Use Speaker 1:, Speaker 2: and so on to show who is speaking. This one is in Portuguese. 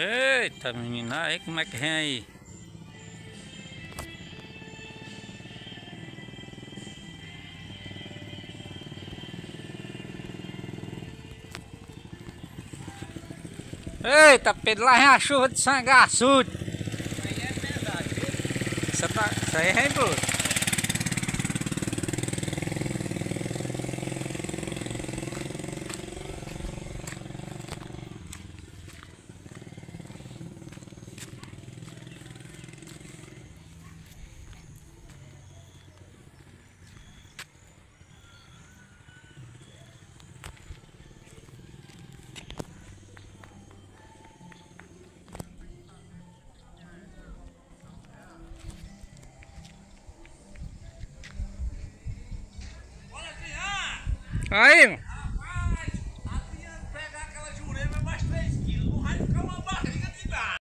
Speaker 1: Eita, menina, aí como é que vem aí? Eita, Pedro, lá vem a chuva de sangaçudo.
Speaker 2: Isso aí é verdade, viu?
Speaker 1: Isso aí vem bruto. Aí,